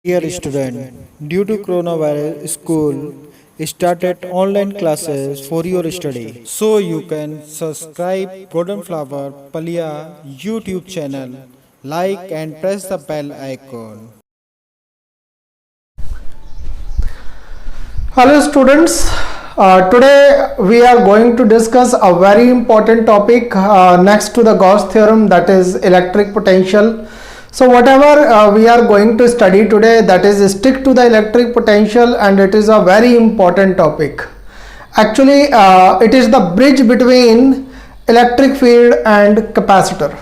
Dear student, due to coronavirus, school started online classes for your study. So you can subscribe Golden Flower Palia YouTube channel, like and press the bell icon. Hello students, today we are going to discuss a very important topic next to the Gauss theorem, that is electric potential. So whatever we are going to study today, that is stick to the electric potential, and it is a very important topic. Actually it is the bridge between electric field and capacitor.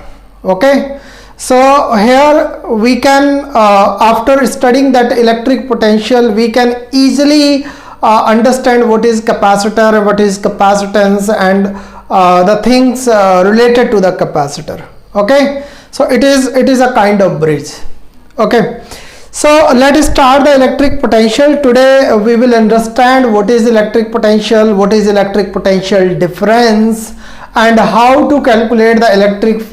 Okay, so here we can after studying that electric potential, we can easily understand what is capacitor, what is capacitance, and the things related to the capacitor. Okay, so it is a kind of bridge. Okay, so let us start the electric potential. Today we will understand what is electric potential, what is electric potential difference, and how to calculate the electric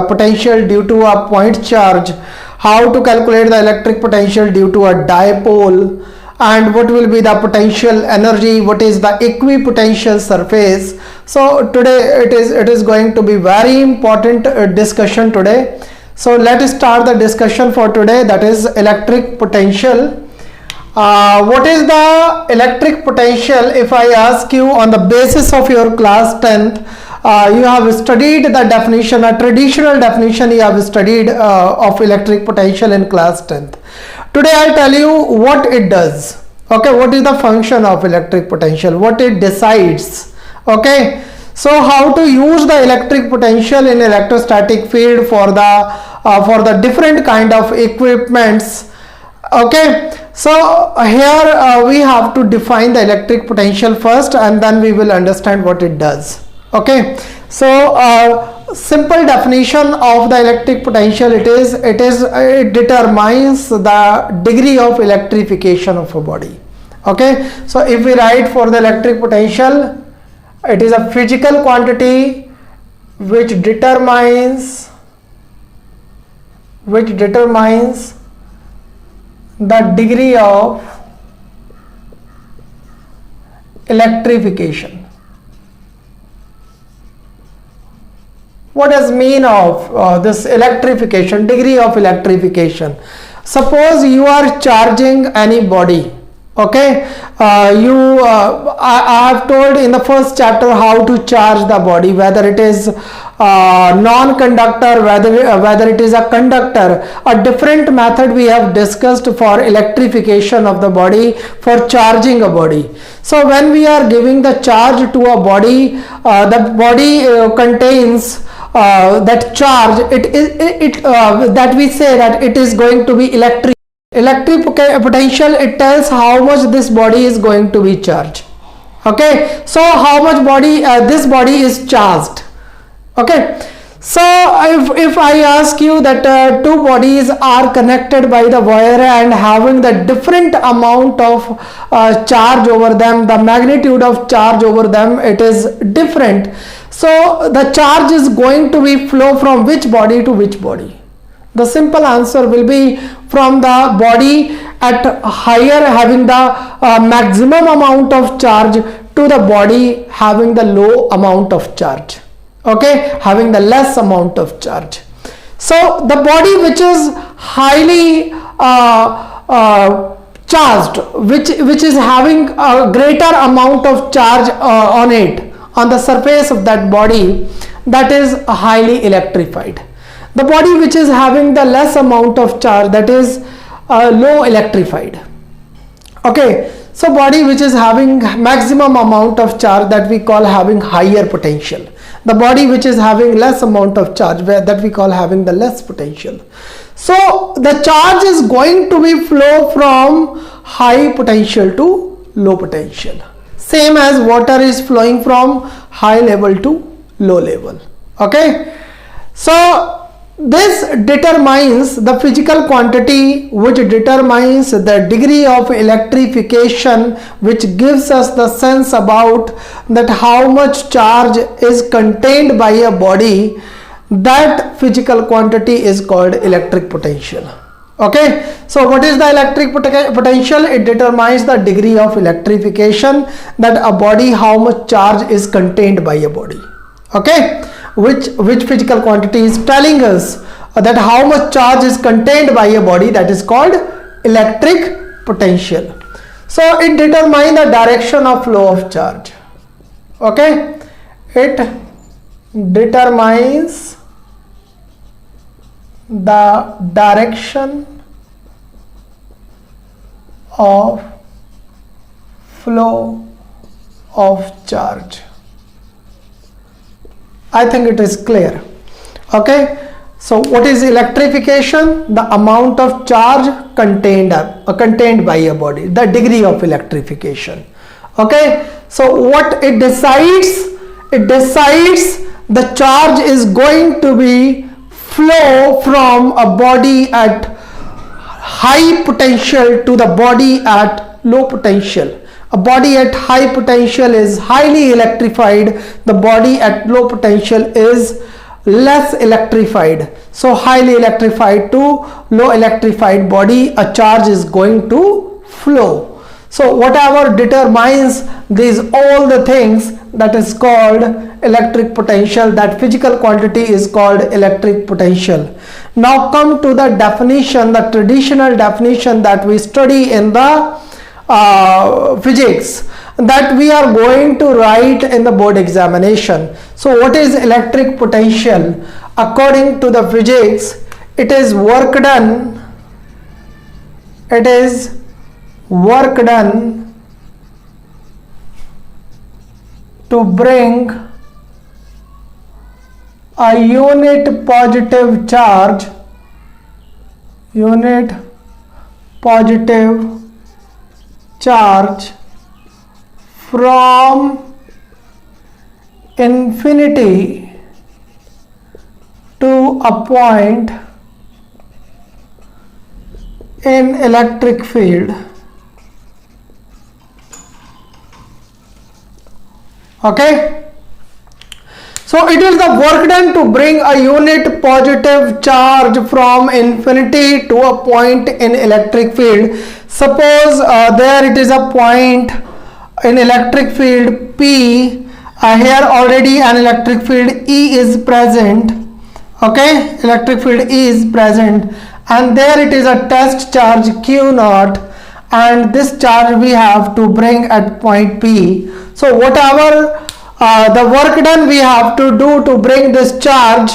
potential due to a point charge, how to calculate the electric potential due to a dipole, and what will be the potential energy, what is the equipotential surface. So today it is going to be very important discussion today. So let us start the discussion for today, that is electric potential. What is the electric potential? If I ask you on the basis of your class 10th, you have studied the definition, a traditional definition you have studied of electric potential in class 10th. Today I'll tell you what it does. Okay, what is the function of electric potential, what it decides. Okay, so how to use the electric potential in electrostatic field for the different kind of equipments. Okay, so here we have to define the electric potential first, and then we will understand what it does. Okay, so simple definition of the electric potential, it determines the degree of electrification of a body. Okay, so if we write for the electric potential, it is a physical quantity which determines the degree of electrification. What does mean of this electrification, degree of electrification? Suppose you are charging any body. Okay, I have told in the first chapter how to charge the body, whether it is non-conductor, whether it is a conductor. A different method we have discussed for electrification of the body, for charging a body. So when we are giving the charge to a body, the body contains that charge, that we say that it is going to be electric potential. It tells how much this body is going to be charged. Okay, so how much this body is charged. Okay, so if I ask you that two bodies are connected by the wire and having the different amount of charge over them, the magnitude of charge over them, it is different. So the charge is going to be flow from which body to which body? The simple answer will be from the body at higher, having the maximum amount of charge, to the body having the low amount of charge. Okay, having the less amount of charge. So the body which is highly charged, which is having a greater amount of charge on it, on the surface of that body, that is highly electrified. The body which is having the less amount of charge, that is low electrified. Okay, so body which is having maximum amount of charge, that we call having higher potential. The body which is having less amount of charge, that we call having the less potential. So the charge is going to be flow from high potential to low potential, same as water is flowing from high level to low level. Okay, so this determines the physical quantity, which determines the degree of electrification, which gives us the sense about that how much charge is contained by a body. That physical quantity is called electric potential. Okay, so what is the electric potential? It determines the degree of electrification that a body, how much charge is contained by a body. Okay, which physical quantity is telling us that how much charge is contained by a body, that is called electric potential. So it determines the direction of flow of charge. Okay, it determines the direction of flow of charge. I think it is clear. Okay, so what is electrification? The amount of charge contained by a body, the degree of electrification. Okay, so what it decides? It decides the charge is going to be flow from a body at high potential to the body at low potential. A body at high potential is highly electrified, the body at low potential is less electrified. So highly electrified to low electrified body, a charge is going to flow. So whatever determines these all the things, that is called electric potential. That physical quantity is called electric potential. Now come to the definition, the traditional definition that we study in the physics, that we are going to write in the board examination. So what is electric potential? According to the physics, it is work done. It is work done to bring a unit positive charge from infinity to a point in electric field. Okay, so it is the work done to bring a unit positive charge from infinity to a point in electric field. Suppose there it is a point in electric field P. Here already an electric field E is present. Okay, electric field E is present, and there it is a test charge Q naught, and this charge we have to bring at point P. So whatever the work done we have to do to bring this charge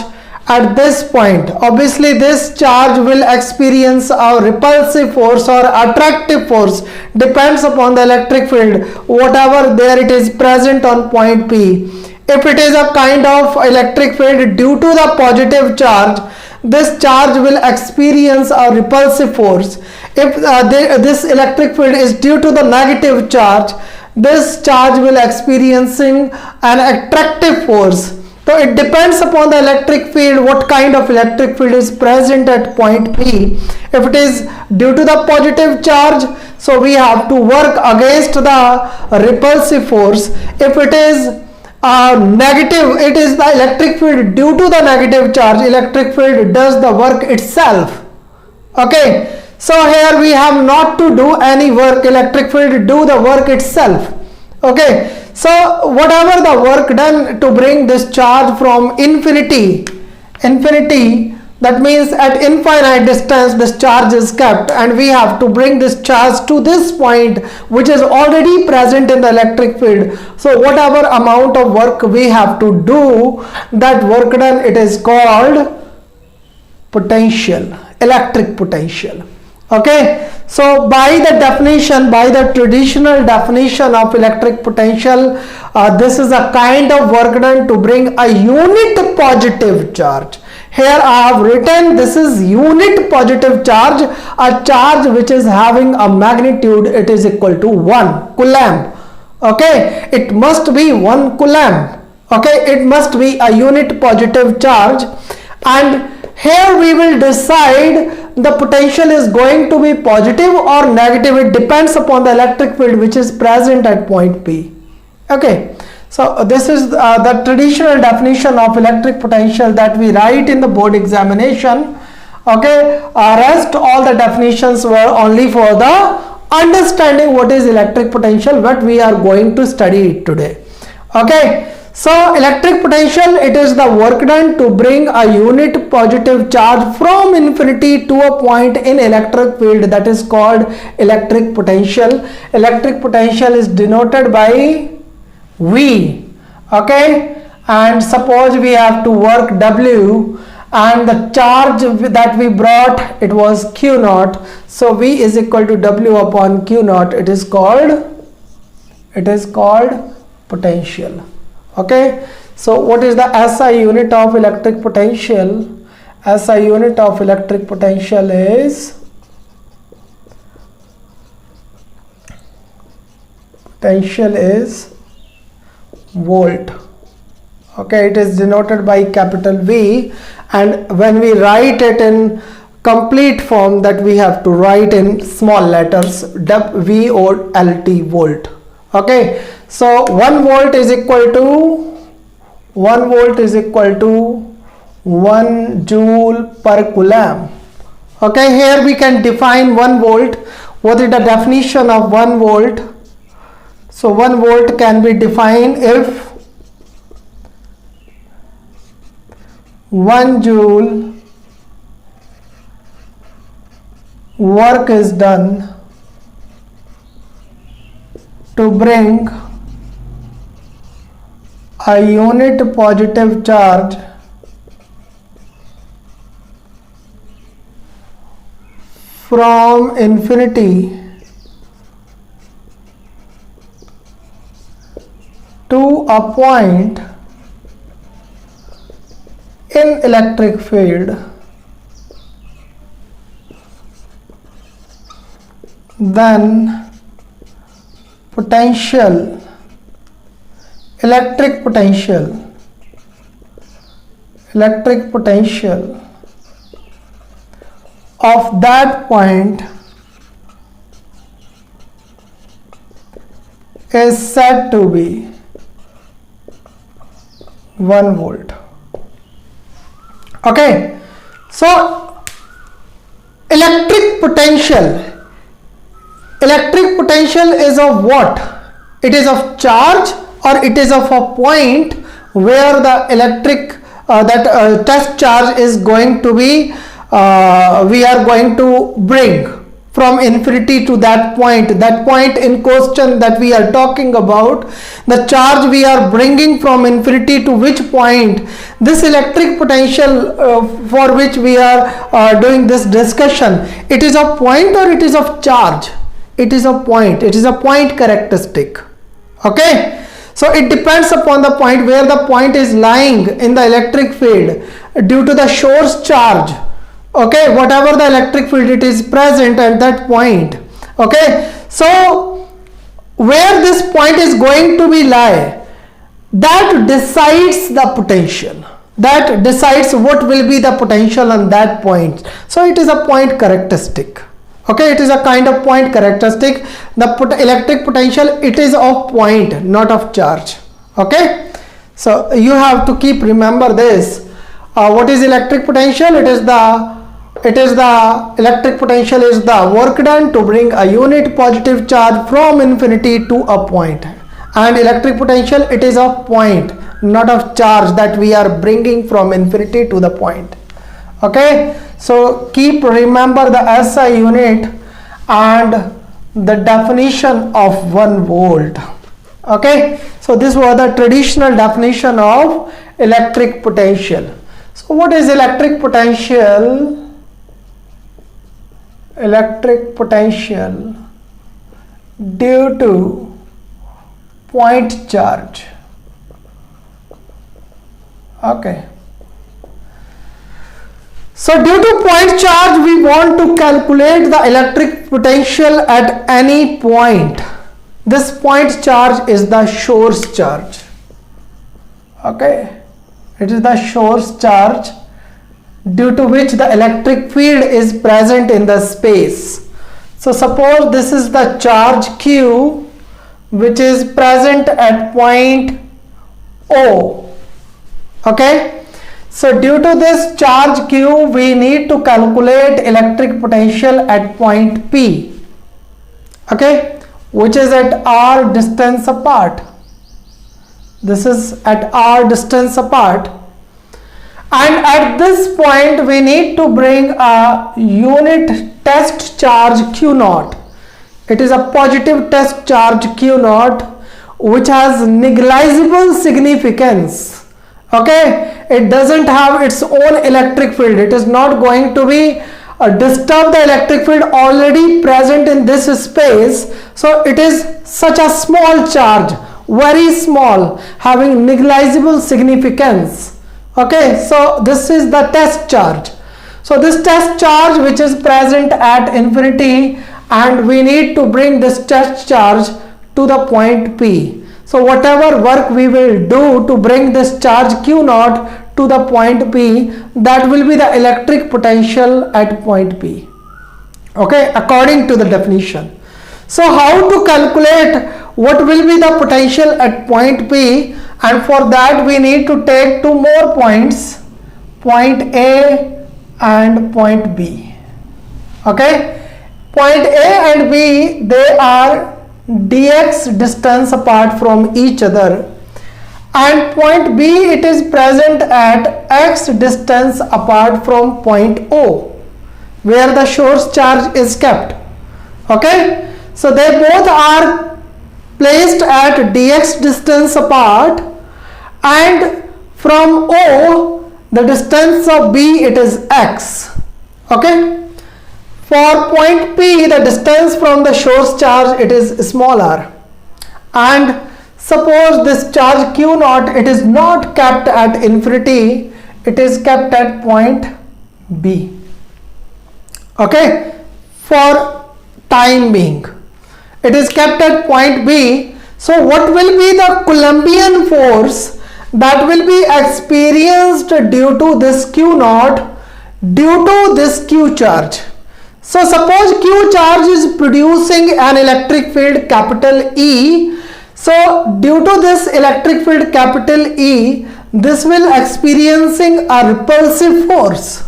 at this point, obviously this charge will experience a repulsive force or attractive force, depends upon the electric field, whatever there it is present on point P. If it is a kind of electric field due to the positive charge, this charge will experience a repulsive force. If this electric field is due to the negative charge, this charge will experiencing an attractive force. So it depends upon the electric field, what kind of electric field is present at point P. If it is due to the positive charge, so we have to work against the repulsive force. If it is negative, it is the electric field due to the negative charge, electric field does the work itself. Okay, so here we have not to do any work, electric field do the work itself. Okay, so whatever the work done to bring this charge from infinity, that means at infinite distance this charge is kept, and we have to bring this charge to this point which is already present in the electric field. So whatever amount of work we have to do, that work done, it is called potential, electric potential. Okay, so by the definition, by the traditional definition of electric potential, this is a kind of work done to bring a unit positive charge. Here I have written this is unit positive charge, a charge which is having a magnitude, it is equal to 1 coulomb. Okay, it must be 1 coulomb. Okay, it must be a unit positive charge, and here we will decide the potential is going to be positive or negative. It depends upon the electric field which is present at point P. Okay, so this is the traditional definition of electric potential that we write in the board examination. Okay, rest all the definitions were only for the understanding what is electric potential, what we are going to study it today. Okay, so electric potential, it is the work done to bring a unit positive charge from infinity to a point in electric field, that is called electric potential. Electric potential is denoted by V. Okay, and suppose we have to work W and the charge that we brought, it was Q naught, so V is equal to W upon Q naught. It is called potential. Okay, so what is the SI unit of electric potential? SI unit of electric potential is volt. Okay, it is denoted by capital V, and when we write it in complete form, that we have to write in small letters, V or LT, volt. Okay, so 1 volt is equal to 1 joule per coulomb. Okay, here we can define 1 volt. What is the definition of 1 volt? So 1 volt can be defined if 1 joule work is done to bring a unit positive charge from infinity to a point in electric field, then electric potential of that point is said to be 1 volt. Okay, so electric potential is of what? It is of charge, or it is of a point where the electric test charge is going to be we are going to bring from infinity to that point in question that we are talking about. The charge we are bringing from infinity to which point, this electric potential for which we are doing this discussion, it is a point or it is of charge? It is a point. It is a point characteristic. Okay, so it depends upon the point where the point is lying in the electric field due to the source charge. Okay, whatever the electric field, it is present at that point. Okay, so where this point is going to be lie, that decides the potential, that decides what will be the potential on that point. So it is a point characteristic. Okay, it is a kind of point characteristic. The electric potential, it is of point, not of charge. Okay, so you have to keep remember this. What is electric potential? It is the electric potential is the work done to bring a unit positive charge from infinity to a point, and electric potential, it is of point, not of charge, that we are bringing from infinity to the point. Okay, so keep remember the SI unit and the definition of 1 volt. Okay, so this was the traditional definition of electric potential. So what is electric potential? Electric potential due to point charge. Okay, so due to point charge, we want to calculate the electric potential at any point. This point charge is the source charge. Okay, it is the source charge due to which the electric field is present in the space. So suppose this is the charge Q which is present at point O. Okay, So due to this charge q, we need to calculate electric potential at point P, okay, which is at r distance apart. This is at r distance apart, and at this point we need to bring a unit test charge q naught. It is a positive test charge q naught which has negligible significance. Okay, it doesn't have its own electric field. It is not going to be disturb the electric field already present in this space. So it is such a small charge, very small, having negligible significance. Okay, so this is the test charge. So this test charge which is present at infinity, and we need to bring this test charge to the point P. So whatever work we will do to bring this charge q naught to the point P, that will be the electric potential at point P. Okay, according to the definition. So how to calculate what will be the potential at point P? And for that we need to take two more points, point A and point B. Okay, point A and B, they are dx distance apart from each other, and point B, it is present at x distance apart from point O, where the source charge is kept. Okay, so they both are placed at dx distance apart, and from O the distance of B, it is x. Okay, for point P, the distance from the source charge, it is smaller, and suppose this charge q naught, it is not kept at infinity, it is kept at point B. Okay, for time being it is kept at point B. So what will be the Coulombian force that will be experienced due to this q naught, due to this q charge? So suppose q charge is producing an electric field capital E. So due to this electric field capital E, this will experiencing a repulsive force.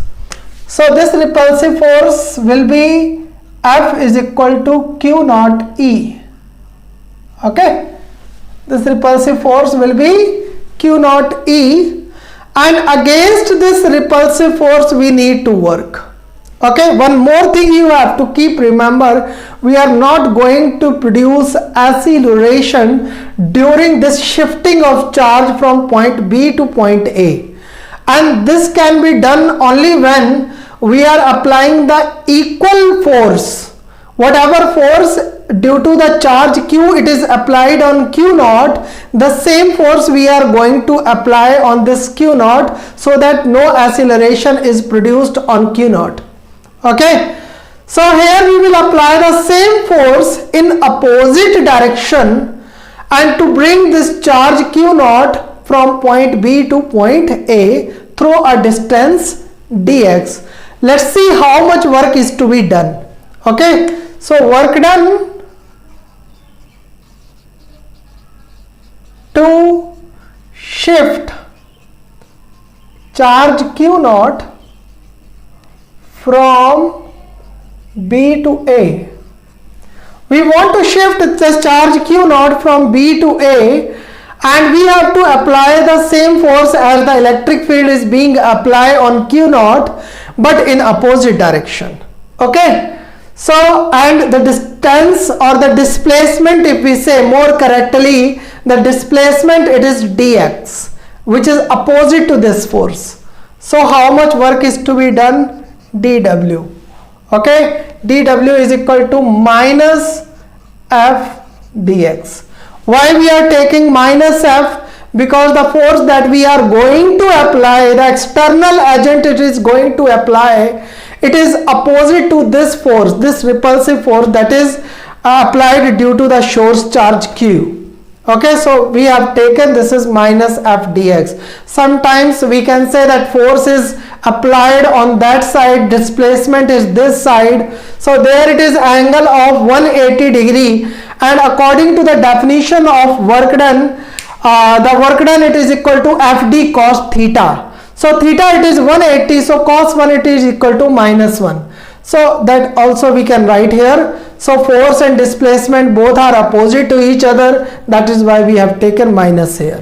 So this repulsive force will be F is equal to q naught E. Okay, this repulsive force will be q naught E, and against this repulsive force we need to work. Okay, one more thing you have to keep remember, we are not going to produce acceleration during this shifting of charge from point B to point A, and this can be done only when we are applying the equal force. Whatever force due to the charge q it is applied on q naught, the same force we are going to apply on this q naught, so that no acceleration is produced on q naught. Okay, so here we will apply the same force in opposite direction, and to bring this charge q naught from point B to point A through a distance dx. Let's see how much work is to be done. Okay, so work done to shift charge q naught from B to A. We want to shift the charge q naught from B to A, and we have to apply the same force as the electric field is being applied on q naught, but in opposite direction. Okay, so and the distance or the displacement, if we say more correctly, the displacement, it is dx, which is opposite to this force. So how much work is to be done? dw. Okay, dw is equal to minus f dx. Why we are taking minus f? Because the force that we are going to apply, the external agent it is going to apply, it is opposite to this force, this repulsive force that is applied due to the source charge q. Okay, so we have taken this is minus f dx. Sometimes we can say that force is applied on that side, displacement is this side, so there it is angle of 180 degree, and according to the definition of work done, the work done it is equal to fd cos theta. So theta it is 180, so cos 180 is equal to -1. So that also we can write here. So force and displacement both are opposite to each other, that is why we have taken minus here.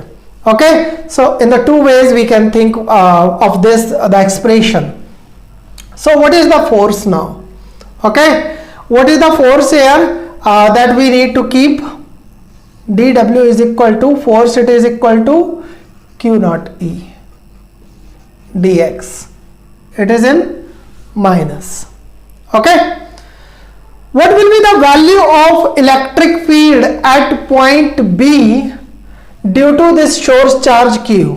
Okay, so in the two ways we can think of this, the expression. So what is the force now? Okay, what is the force here that we need to keep? dW is equal to force, it is equal to Q naught E dx. It is in minus. Okay, what will be the value of electric field at point B due to this source charge Q?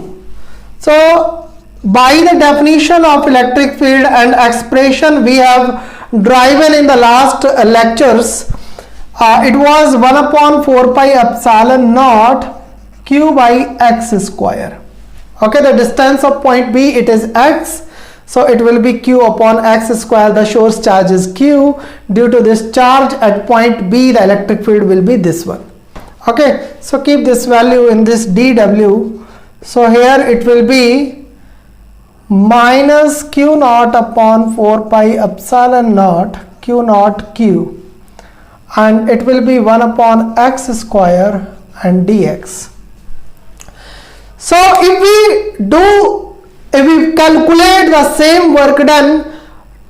So by the definition of electric field and expression we have driven in the last lectures, it was 1 upon 4 pi epsilon naught Q by x square. Okay, the distance of point B, it is x, so it will be Q upon x square. The source charge is Q. Due to this charge at point B, the electric field will be this one. Okay, so keep this value in this dW. So here it will be minus Q naught upon 4 pi epsilon naught Q naught Q, and it will be 1 upon x square and dx. So if we calculate the same work done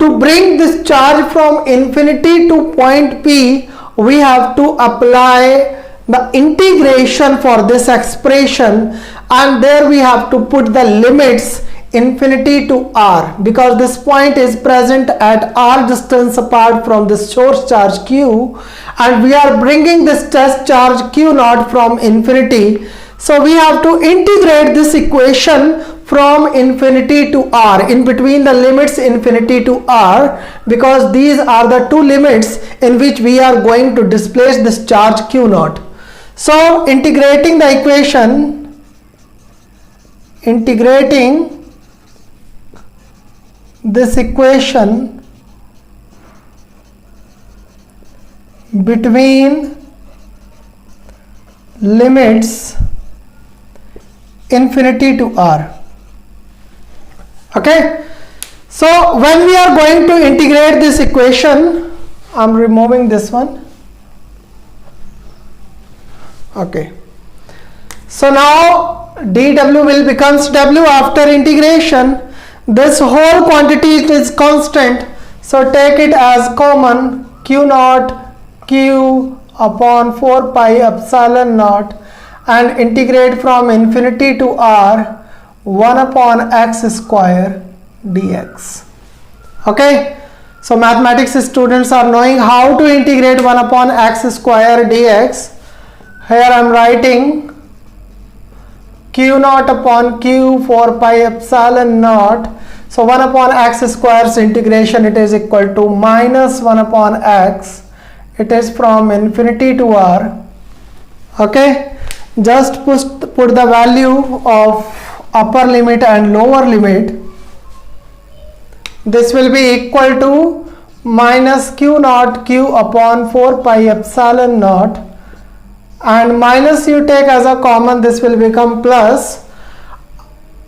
to bring this charge from infinity to point P, we have to apply the integration for this expression, and there we have to put the limits infinity to r, because this point is present at r distance apart from the source charge Q, and we are bringing this test charge Q naught from infinity. So we have to integrate this equation from infinity to r, in between the limits infinity to r, because these are the two limits in which we are going to displace this charge Q naught. So integrating the equation, this equation between limits infinity to r. Okay, so when we are going to integrate this equation, I'm removing this one. Okay, so now dW will becomes W after integration. This whole quantity is constant, so take it as common. Q naught Q upon 4 pi epsilon naught, and integrate from infinity to r 1 upon x square dx. Okay, so mathematics students are knowing how to integrate 1 upon x square dx. Here I am writing Q naught upon Q 4 pi epsilon naught. So 1 upon x square's integration, it is equal to minus 1 upon x. It is from infinity to r. Okay, just put the value of upper limit and lower limit. This will be equal to minus Q naught Q upon 4 pi epsilon naught, and minus you take as a common, this will become plus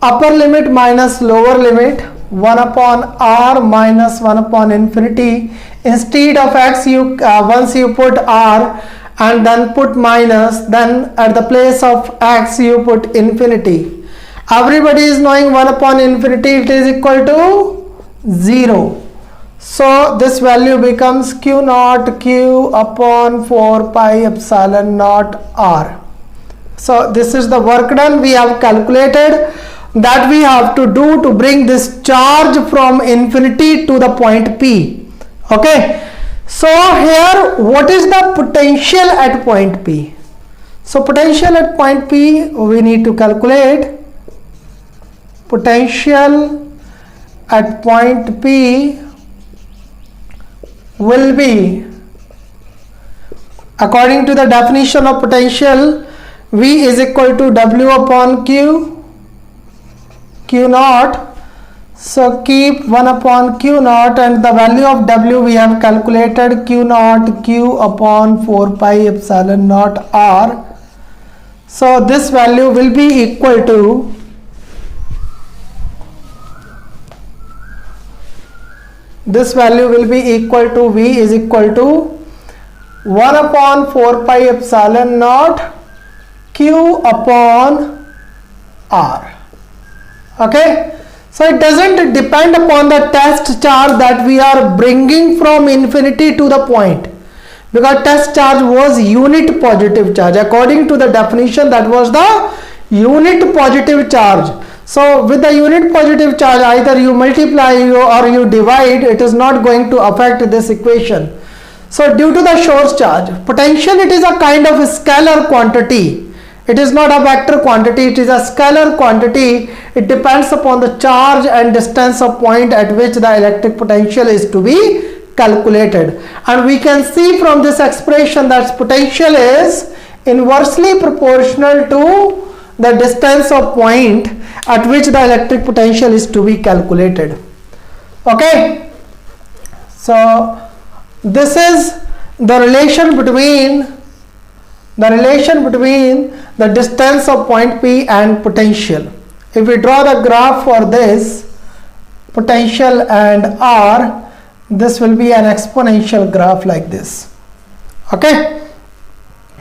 upper limit minus lower limit 1 upon r minus 1 upon infinity. Instead of x, you once you put r and then put minus, then at the place of x you put infinity. Everybody is knowing 1 upon infinity, it is equal to 0. So this value becomes Q naught Q upon 4 pi epsilon naught r. So this is the work done. We have calculated that we have to do to bring this charge from infinity to the point P. Okay, so here what is the potential at point P? So potential at point P, we need to calculate. Potential at point P will be, according to the definition of potential, V is equal to W upon Q naught. So keep 1 upon Q naught, and the value of W we have calculated, Q naught Q upon 4 pi epsilon naught r. So this value will be equal to this value will be equal to V is equal to 1 upon 4 pi epsilon naught Q upon R. Okay, so it doesn't depend upon the test charge that we are bringing from infinity to the point, because test charge was unit positive charge. According to the definition, that was the unit positive charge. So with the unit positive charge, either you multiply or you divide, it is not going to affect this equation. So due to the source charge, potential, it is a kind of a scalar quantity. It is not a vector quantity, it is a scalar quantity. It depends upon the charge and distance of point at which the electric potential is to be calculated. And we can see from this expression that potential is inversely proportional to the distance of point at which the electric potential is to be calculated. Okay, so this is the relation between the distance of point P and potential. If we draw the graph for this potential and R, this will be an exponential graph like this. Okay,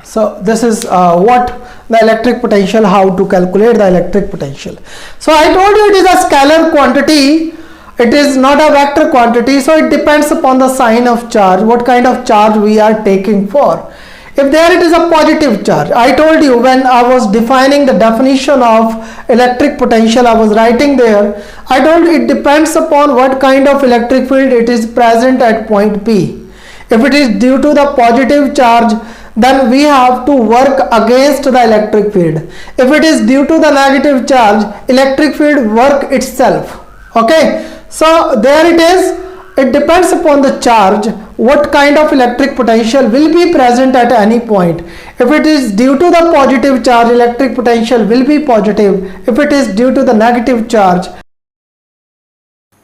so this is what the electric potential, how to calculate the electric potential. So I told you it is a scalar quantity, it is not a vector quantity, so it depends upon the sign of charge, what kind of charge we are taking for. If there it is a positive charge, I told you when I was defining the definition of electric potential, I was writing there, I told you it depends upon what kind of electric field it is present at point P. If it is due to the positive charge, then we have to work against the electric field. If it is due to the negative charge, electric field work itself. Okay, so there it is. It depends upon the charge what kind of electric potential will be present at any point. If it is due to the positive charge, electric potential will be positive. If it is due to the negative charge,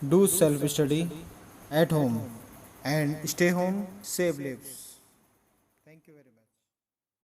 Do self study at home and stay home, save lives.